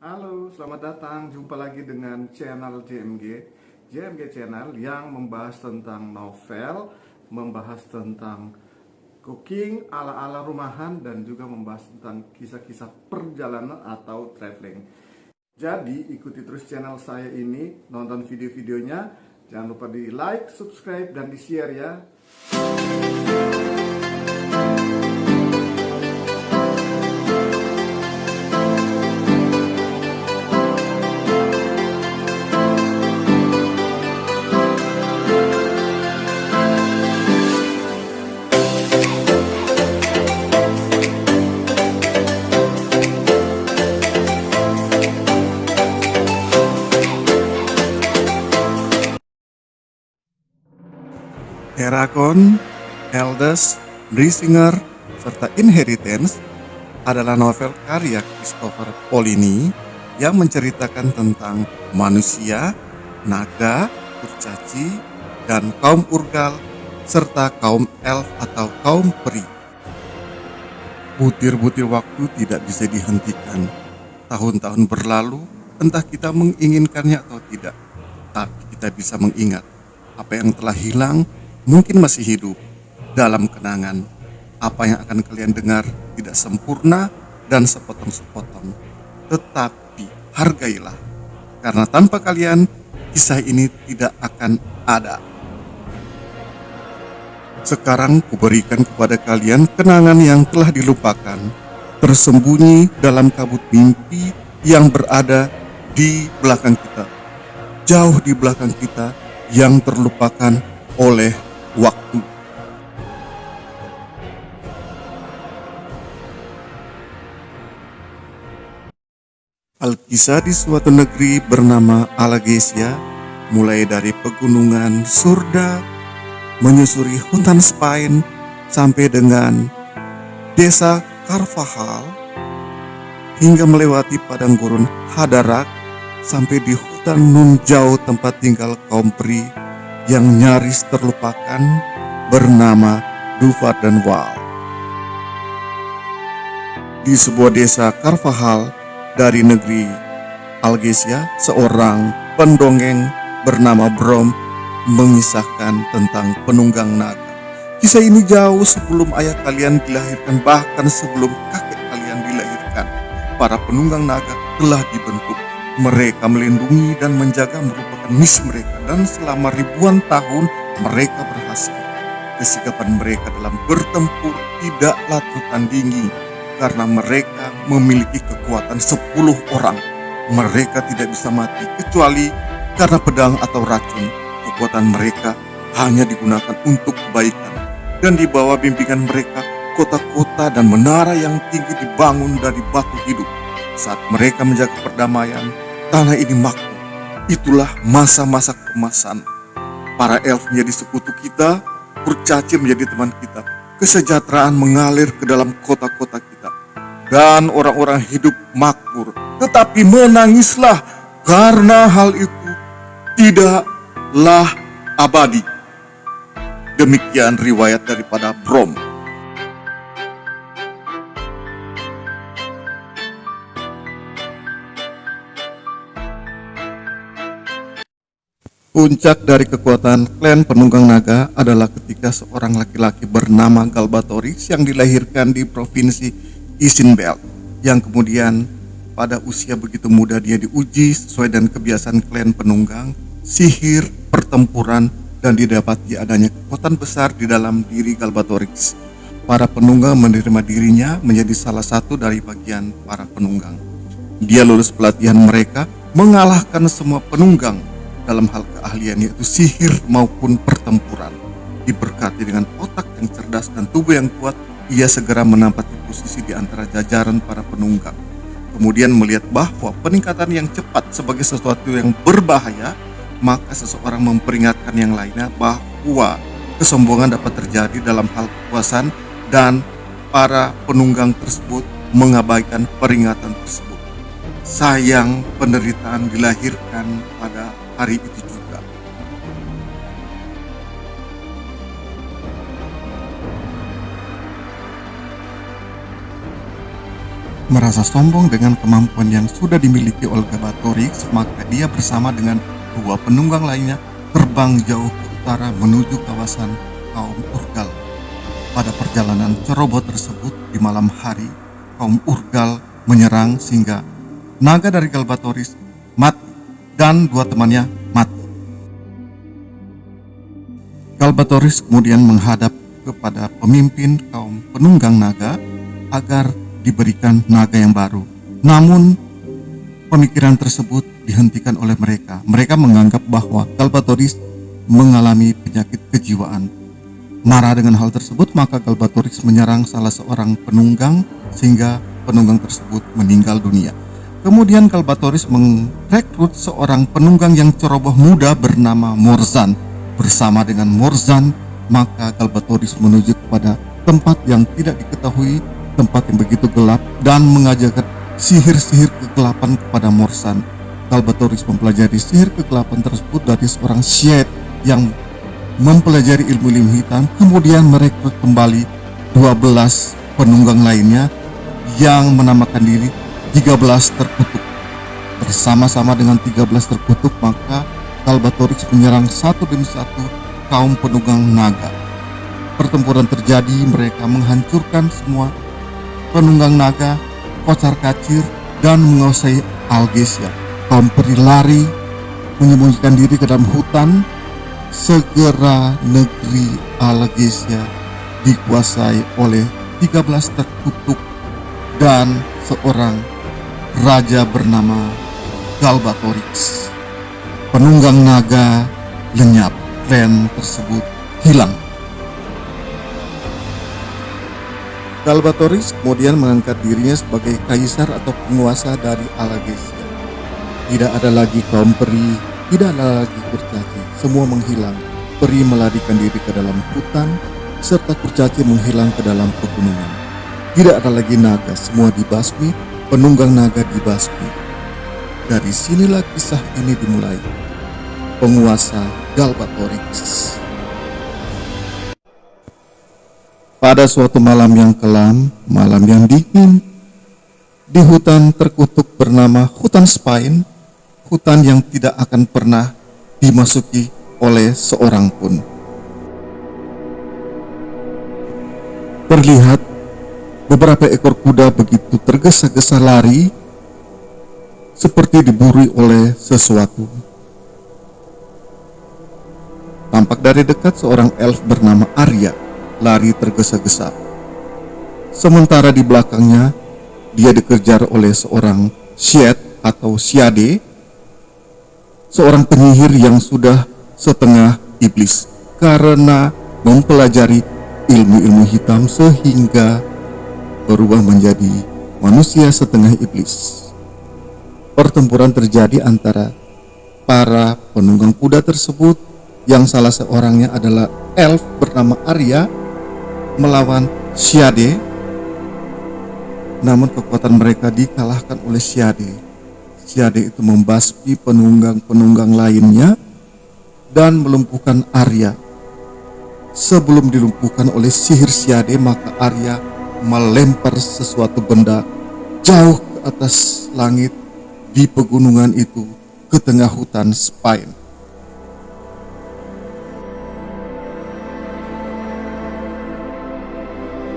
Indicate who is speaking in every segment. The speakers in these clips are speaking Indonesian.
Speaker 1: Halo, selamat datang. Jumpa lagi dengan channel JMG Channel yang membahas tentang novel, membahas tentang cooking ala-ala rumahan, dan juga membahas tentang kisah-kisah perjalanan atau traveling. Jadi, ikuti terus channel saya ini, nonton video-videonya. Jangan lupa di like, subscribe, dan di share ya. Eragon, Eldest, Brisinger, serta Inheritance adalah novel karya Christopher Paolini yang menceritakan tentang manusia, naga, kurcaci, dan kaum Urgal, serta kaum elf atau kaum peri. Butir-butir waktu tidak bisa dihentikan. Tahun-tahun berlalu, entah kita menginginkannya atau tidak, tapi kita bisa mengingat apa yang telah hilang mungkin masih hidup dalam kenangan. Apa yang akan kalian dengar tidak sempurna dan sepotong-sepotong, tetapi hargailah, karena tanpa kalian kisah ini tidak akan ada. Sekarang kuberikan kepada kalian kenangan yang telah dilupakan, tersembunyi dalam kabut mimpi yang berada di belakang kita, jauh di belakang kita, yang terlupakan oleh waktu. Alkisah di suatu negeri bernama Algesia, mulai dari pegunungan Surda, menyusuri hutan Spain, sampai dengan desa Carvajal, hingga melewati padang gurun Hadarak, sampai di hutan Nunjau tempat tinggal kaum peri yang nyaris terlupakan bernama Dufat dan Wal. Di sebuah desa Carvajal dari negeri Algesia, seorang pendongeng bernama Brom mengisahkan tentang penunggang naga. Kisah ini jauh sebelum ayah kalian dilahirkan, bahkan sebelum kakek kalian dilahirkan. Para penunggang naga telah dibentuk. Mereka melindungi dan menjaga merupakan misi mereka, dan selama ribuan tahun mereka berhasil. Kesikapan mereka dalam bertempur tidaklah tertandingi, karena mereka memiliki kekuatan 10 orang. Mereka tidak bisa mati kecuali karena pedang atau racun. Kekuatan mereka hanya digunakan untuk kebaikan, dan di bawah bimbingan mereka kota-kota dan menara yang tinggi dibangun dari batu hidup. Saat mereka menjaga perdamaian, tanah ini makmur. Itulah masa-masa keemasan. Para elf menjadi sekutu kita, kurcaci menjadi teman kita. Kesejahteraan mengalir ke dalam kota-kota kita, dan orang-orang hidup makmur. Tetapi menangislah, karena hal itu tidaklah abadi. Demikian riwayat daripada Brom. Puncak dari kekuatan klan penunggang naga adalah ketika seorang laki-laki bernama Galbatorix yang dilahirkan di provinsi Isinbelt, yang kemudian pada usia begitu muda dia diuji sesuai dengan kebiasaan klan penunggang, sihir, pertempuran, dan didapati adanya kekuatan besar di dalam diri Galbatorix. Para penunggang menerima dirinya menjadi salah satu dari bagian para penunggang. Dia lulus pelatihan mereka, mengalahkan semua penunggang dalam hal keahlian, yaitu sihir maupun pertempuran. Diberkati dengan otak yang cerdas dan tubuh yang kuat, ia segera menempati posisi di antara jajaran para penunggang. Kemudian melihat bahwa peningkatan yang cepat sebagai sesuatu yang berbahaya, maka seseorang memperingatkan yang lainnya bahwa kesombongan dapat terjadi dalam hal kekuasaan, dan para penunggang tersebut mengabaikan peringatan tersebut. Sayang, penderitaan dilahirkan pada hari itu juga. Merasa sombong dengan kemampuan yang sudah dimiliki oleh Galbatorix, maka dia bersama dengan dua penunggang lainnya terbang jauh ke utara menuju kawasan kaum Urgal. Pada perjalanan ceroboh tersebut di malam hari, kaum Urgal menyerang sehingga naga dari Galbatorix mati dan dua temannya mati. Galbatorix kemudian menghadap kepada pemimpin kaum penunggang naga agar diberikan naga yang baru. Namun pemikiran tersebut dihentikan oleh mereka. Mereka menganggap bahwa Galbatorix mengalami penyakit kejiwaan. Marah dengan hal tersebut, maka Galbatorix menyerang salah seorang penunggang sehingga penunggang tersebut meninggal dunia. Kemudian Galbatorix merekrut seorang penunggang yang ceroboh muda bernama Morzan. Bersama dengan Morzan, maka Galbatorix menuju kepada tempat yang tidak diketahui, tempat yang begitu gelap, dan mengajarkan sihir-sihir kegelapan kepada Morzan. Galbatorix mempelajari sihir kegelapan tersebut dari seorang syed yang mempelajari ilmu-ilmu hitam, kemudian merekrut kembali 12 penunggang lainnya yang menamakan diri 13 terkutuk. Bersama-sama dengan 13 terkutuk, maka Galbatorix menyerang satu demi satu kaum penunggang naga. Pertempuran terjadi, mereka menghancurkan semua penunggang naga, kocar-kacir, dan menguasai Algesia. Kaum peri lari menyembunyikan diri ke dalam hutan. Segera negeri Algesia dikuasai oleh 13 terkutuk dan seorang raja bernama Galbatorix. Penunggang naga lenyap, klan tersebut hilang. Galbatorix kemudian mengangkat dirinya sebagai kaisar atau penguasa dari Algesia. Tidak ada lagi kaum peri, tidak ada lagi kurcaci, semua menghilang. Peri melarikan diri ke dalam hutan, serta kurcaci menghilang ke dalam pegunungan. Tidak ada lagi naga, semua dibasmi, penunggang naga dibasmi. Dari sinilah kisah ini dimulai. Penguasa Galbatorix. Pada suatu malam yang kelam, malam yang dingin, di hutan terkutuk bernama hutan Spain, hutan yang tidak akan pernah dimasuki oleh seorang pun. Terlihat beberapa ekor kuda begitu tergesa-gesa lari, seperti diburu oleh sesuatu. Tampak dari dekat seorang elf bernama Arya lari tergesa-gesa. Sementara di belakangnya dia dikejar oleh seorang syed atau syade, seorang penyihir yang sudah setengah iblis karena mempelajari ilmu-ilmu hitam sehingga berubah menjadi manusia setengah iblis. Pertempuran terjadi antara para penunggang kuda tersebut, yang salah seorangnya adalah elf bernama Arya melawan Syade. Namun kekuatan mereka dikalahkan oleh Syade. Syade itu membasmi penunggang-penunggang lainnya dan melumpuhkan Arya. Sebelum dilumpuhkan oleh sihir Syade, maka Arya melempar sesuatu benda jauh ke atas langit di pegunungan itu ke tengah hutan Spain.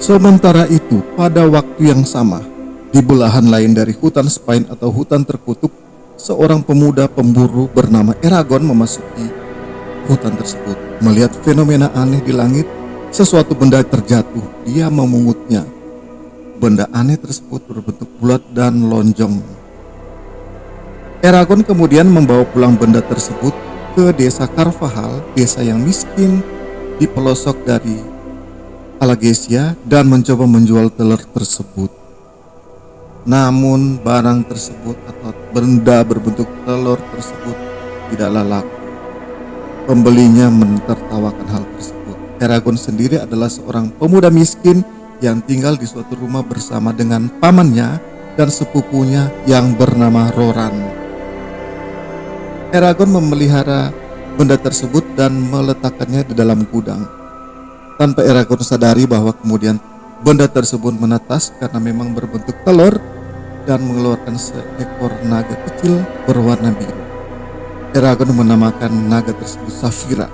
Speaker 1: Sementara itu, pada waktu yang sama, di belahan lain dari hutan Spain atau hutan terkutuk, seorang pemuda pemburu bernama Eragon memasuki hutan tersebut. Melihat fenomena aneh di langit, sesuatu benda terjatuh. Dia memungutnya. Benda aneh tersebut berbentuk bulat dan lonjong. Eragon kemudian membawa pulang benda tersebut ke desa Carvajal, desa yang miskin di pelosok dari Algesia, dan mencoba menjual telur tersebut. Namun barang tersebut atau benda berbentuk telur tersebut tidaklah laku. Pembelinya menertawakan hal tersebut. Eragon sendiri adalah seorang pemuda miskin yang tinggal di suatu rumah bersama dengan pamannya dan sepupunya yang bernama Roran. Eragon memelihara benda tersebut dan meletakkannya di dalam gudang. Tanpa Eragon sadari bahwa kemudian Benda tersebut menetas karena memang berbentuk telur dan mengeluarkan seekor naga kecil berwarna biru. Eragon menamakan naga tersebut Saphira.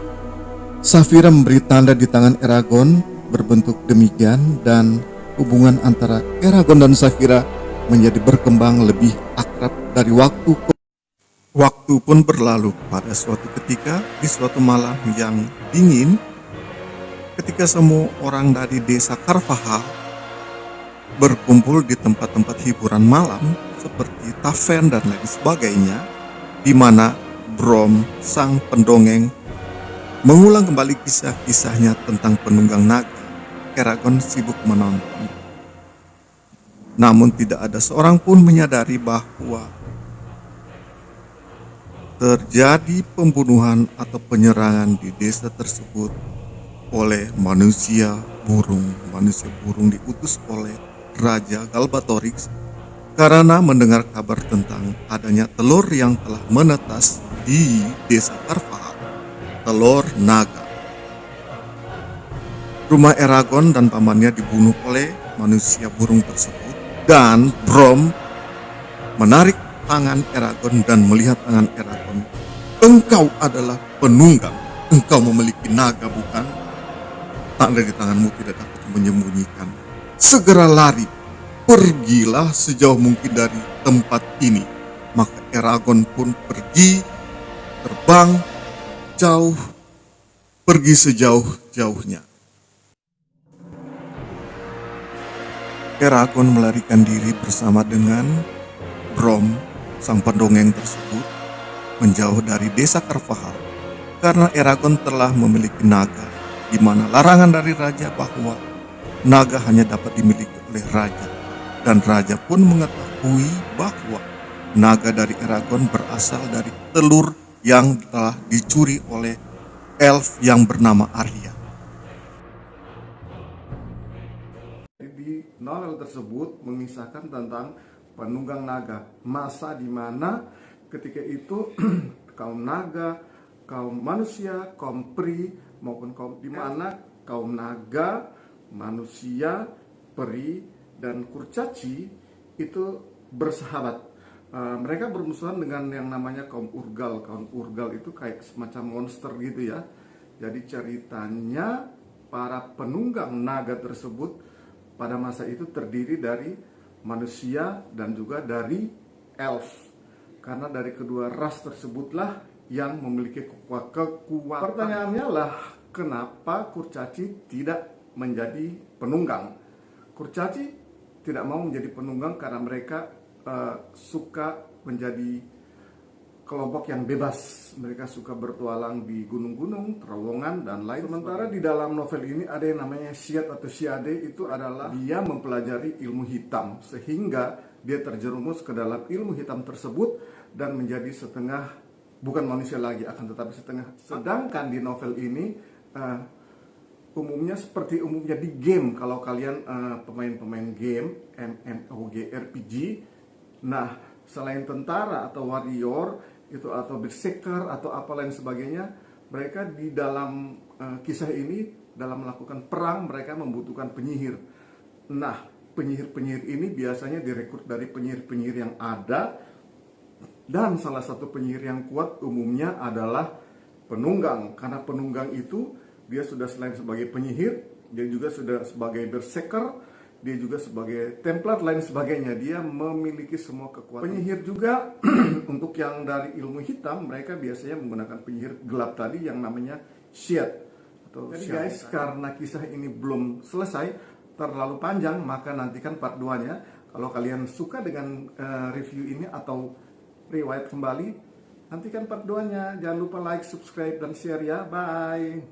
Speaker 1: Saphira memberi tanda di tangan Eragon berbentuk demikian, dan hubungan antara Eragon dan Saphira menjadi berkembang lebih akrab dari waktu. Waktu pun berlalu. Pada suatu ketika, di suatu malam yang dingin, ketika semua orang dari desa Carvajal berkumpul di tempat-tempat hiburan malam seperti tavern dan lain sebagainya, di mana Brom, sang pendongeng, mengulang kembali kisah-kisahnya tentang penunggang naga. Eragon sibuk menonton. Namun tidak ada seorang pun menyadari bahwa terjadi pembunuhan atau penyerangan di desa tersebut oleh manusia burung. Manusia burung diutus oleh Raja Galbatorix karena mendengar kabar tentang adanya telur yang telah menetas di desa Carvajal, telur naga. Rumah Eragon dan pamannya dibunuh oleh manusia burung tersebut, dan Brom menarik tangan Eragon dan melihat tangan Eragon. Engkau adalah penunggang, engkau memiliki naga bukan? Tanda di tanganmu tidak dapat menyembunyikan. Segera lari, pergilah sejauh mungkin dari tempat ini. Maka Eragon pun pergi, terbang jauh, pergi sejauh-jauhnya. Eragon melarikan diri bersama dengan Brom, sang pendongeng tersebut, menjauh dari desa Carvajal karena Eragon telah memiliki naga, di mana larangan dari raja bahwa naga hanya dapat dimiliki oleh raja, dan raja pun mengetahui bahwa naga dari Eragon berasal dari telur yang telah dicuri oleh elf yang bernama Arya. Di novel tersebut mengisahkan tentang penunggang naga, masa di mana ketika itu kaum naga, kaum manusia, kaum peri maupun kaum di mana kaum naga, manusia, peri dan kurcaci itu bersahabat. Mereka bermusuhan dengan yang namanya kaum Urgal. Kaum Urgal itu kayak semacam monster gitu ya. Jadi ceritanya para penunggang naga tersebut pada masa itu terdiri dari manusia dan juga dari elf, karena dari kedua ras tersebutlah yang memiliki kekuatan. Pertanyaannya lah, kenapa kurcaci tidak menjadi penunggang? Kurcaci tidak mau menjadi penunggang karena mereka suka menjadi kelompok yang bebas. Mereka suka bertualang di gunung-gunung, terowongan, dan lain. Sementara di dalam novel ini ada yang namanya Siad atau Siade, itu adalah dia mempelajari ilmu hitam, sehingga dia terjerumus ke dalam ilmu hitam tersebut dan menjadi setengah, bukan manusia lagi, akan tetapi setengah. Sedangkan di novel ini umumnya seperti umumnya di game, kalau kalian pemain-pemain game MMORPG, nah selain tentara atau warrior itu atau berserker atau apa lain sebagainya, mereka di dalam kisah ini dalam melakukan perang mereka membutuhkan penyihir. Nah, penyihir-penyihir ini biasanya direkrut dari penyihir-penyihir yang ada, dan salah satu penyihir yang kuat umumnya adalah penunggang, karena penunggang itu dia sudah selain sebagai penyihir, dia juga sudah sebagai berserker, dia juga sebagai templar lain sebagainya. Dia memiliki semua kekuatan. Penyihir juga untuk yang dari ilmu hitam, mereka biasanya menggunakan penyihir gelap tadi yang namanya Siad. Jadi guys, karena kisah ini belum selesai, terlalu panjang, maka nantikan part 2-nya. Kalau kalian suka dengan review ini atau riwayat kembali, nantikan part 2-nya. Jangan lupa like, subscribe, dan share ya. Bye.